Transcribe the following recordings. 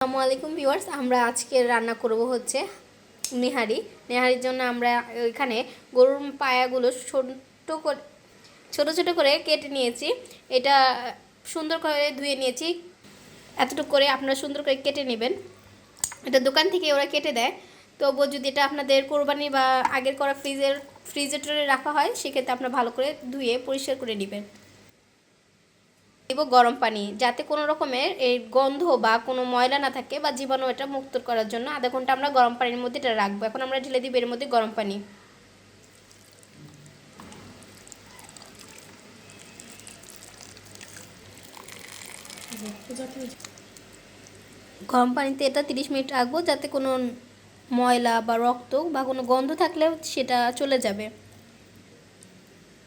আসসালামু আলাইকুম ভিউয়ার্স, আমরা আজকে রান্না করব হচ্ছে নেহারি। নেহারির জন্য আমরা এখানে গরুর পায়াগুলো ছোট ছোট করে কেটে নিয়েছি। এটা সুন্দর করে ধুয়ে নিয়েছি। এতটুকু করে আপনারা সুন্দর করে কেটে নেবেন। এটা দোকান থেকে ওরা কেটে দেয়, তবুও যদি এটা আপনাদের কোরবানি বা আগের করা ফ্রিজেটরে রাখা হয়, সেক্ষেত্রে আপনারা ভালো করে ধুয়ে পরিষ্কার করে নেবেন। দিব গরম পানি, যাতে কোনো রকমের এই গন্ধ বা কোনো ময়লা না থাকে বা জীবাণু এটা মুক্ত করার জন্য আধা ঘন্টা আমরা গরম পানির মধ্যে এটা রাখবো। এখন আমরা ঢেলে দিব এর মধ্যে গরম পানি। গরম পানিতে এটা 30 মিনিট রাখবো, যাতে কোনো ময়লা বা রক্ত বা কোনো গন্ধ থাকলে সেটা চলে যাবে।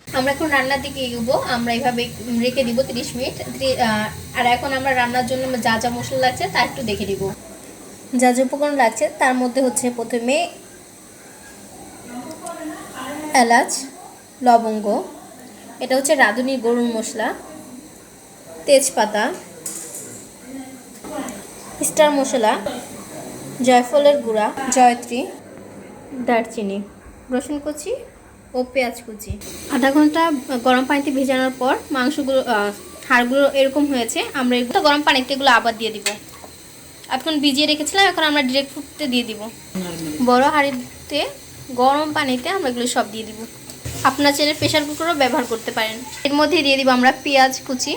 আমরা এখন রান্নার দিকে এগোবো। আমরা এইভাবে রেখে দিব 30 মিনিট। আর এখন আমরা রান্নার জন্য যা যা মশলা লাগছে তা একটু দেখে দিব। যা যা উপকরণ লাগছে তার মধ্যে হচ্ছে প্রথমে এলাচ, লবঙ্গ, এটা হচ্ছে রাঁধুনি গরুর মশলা, তেজপাতা, স্টার মশলা, জয়ফলের গুঁড়া, জয়ত্রী, দারচিনি, রসুন কুচি ও পেঁয়াজ কুচি। আধা ঘন্টা গরম পানিতে ভেজানোর পর মাংসগুলো হাড়গুলো এরকম হয়েছে। আমরা এগুলো গরম পানিতে এগুলো আবার দিয়ে দিব। এখন ভিজিয়ে রেখেছিলাম, এখন আমরা ডিরেক্ট ফুটতে দিয়ে দিব। বড় হাঁড়িতে গরম পানিতে আমরা এগুলো সব দিয়ে দিব। আপনার চাইলে প্রেশার কুকারও ব্যবহার করতে পারেন। এর মধ্যে দিয়ে দিব আমরা পেঁয়াজ কুচি,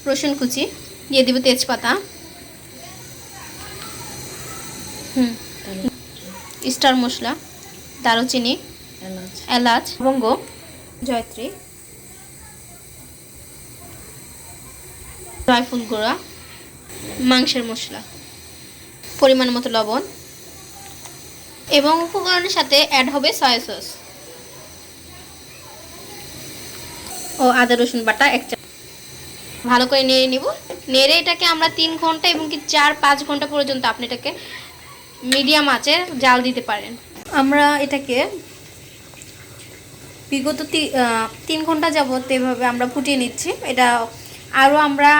রসুন কুচি, দিয়ে দিব তেজপাতা, স্টার মশলা, দারুচিনি, এলাচ, লবঙ্গ, জয়ত্রী, জয়ফল গুঁড়া, মাংসের মশলা, পরিমাণ মতো লবণ এবং উপকরণের সাথে অ্যাড হবে সয়া সস ও আদা রসুন বাটা 1 চামচ। ভালো করে নেড়ে নিব। নেড়ে এটাকে আমরা 3 ঘন্টা এবং কি 4-5 ঘন্টা পর্যন্ত আপনি এটাকে মিডিয়াম আঁচে জাল দিতে পারেন। আমরা এটাকে বিগত 3 ঘন্টা যাবত এভাবে আমরা ফুটিয়ে নিচ্ছি। এটা আরও আমরা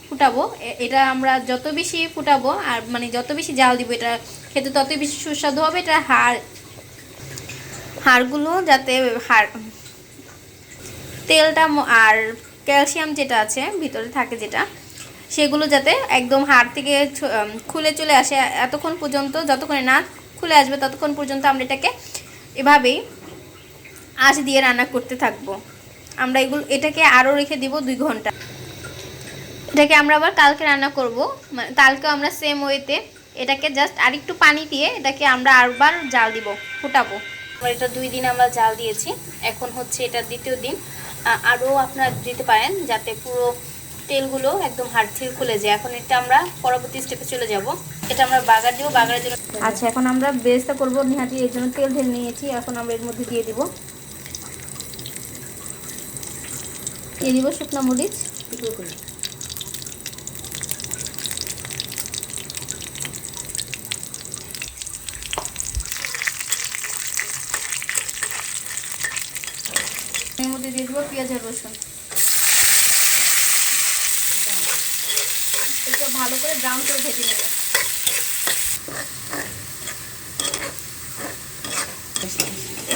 ফুটাবো। এটা আমরা যত বেশি ফুটাবো আর মানে যত বেশি জাল দিব, এটা খেতে ততই বেশি সুস্বাদু হবে। এটা হাড়গুলো যাতে তেলটা আর ক্যালসিয়াম যেটা আছে ভিতরে থাকে, যেটা সেগুলো যাতে একদম হাড় থেকে খুলে চলে আসে, এতক্ষণ পর্যন্ত যতক্ষণ না খুলে আসবে ততক্ষণ পর্যন্ত আমরা এটাকে এভাবেই আঁচ দিয়ে রান্না করতে থাকবো। আমরা এটাকে আরও রেখে দিব 2 ঘন্টা। এটাকে আমরা আবার কালকে রান্না করব। মানে কালকে আমরা সেম ওয়েতে এটাকে জাস্ট আরেকটু পানি দিয়ে এটাকে আমরা আরবার জাল দিব, ফুটাবো। এটা 2 দিন আমরা জাল দিয়েছি। এখন হচ্ছে এটা দ্বিতীয় দিন। আরও আপনারা দিতে পারেন যাতে পুরো তেলগুলো একদম হাড় থেকে খুলে যায়। এখন এটা আমরা পরবর্তী স্টেপে চলে যাব। এটা আমরা বাগার দেবো। বাগারের জন্য আচ্ছা, এখন আমরা বেরেস্তা করবো নিহাটি, এর জন্য তেল ঢেলে নিয়েছি। এখন আমরা এর মধ্যে দিয়ে দিব শুকনো মরিচ, এর মধ্যে দিয়ে দিব পেঁয়াজ আর রসুন। এটা ভালো করে ব্রাউন করে ভেজে নেব।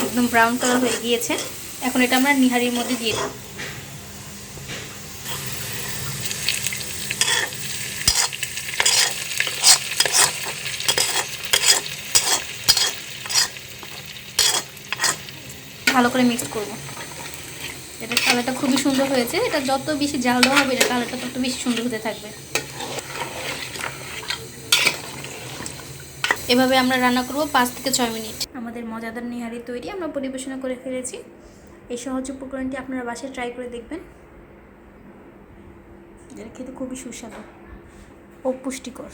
একদম ব্রাউন কালার হয়ে গিয়েছে। এখন এটা আমরা নিহারির মধ্যে দিয়ে দেব। ভালো করে মিক্স করব। এটা কালারটা খুবই সুন্দর হয়েছে। এটা যত বেশি জাল দেওয়া হবে, এটা কালারটা তত বেশি সুন্দর হতে থাকবে। এভাবে আমরা রান্না করব 5 থেকে 6 মিনিট। আমাদের মজাদার নিহারি তৈরি, আমরা পরিবেশনা করে ফেলেছি। এই সহজ উপকরণটি আপনারা বাসায় ট্রাই করে দেখবেন। এটা খেতে খুবই সুস্বাদু ও পুষ্টিকর।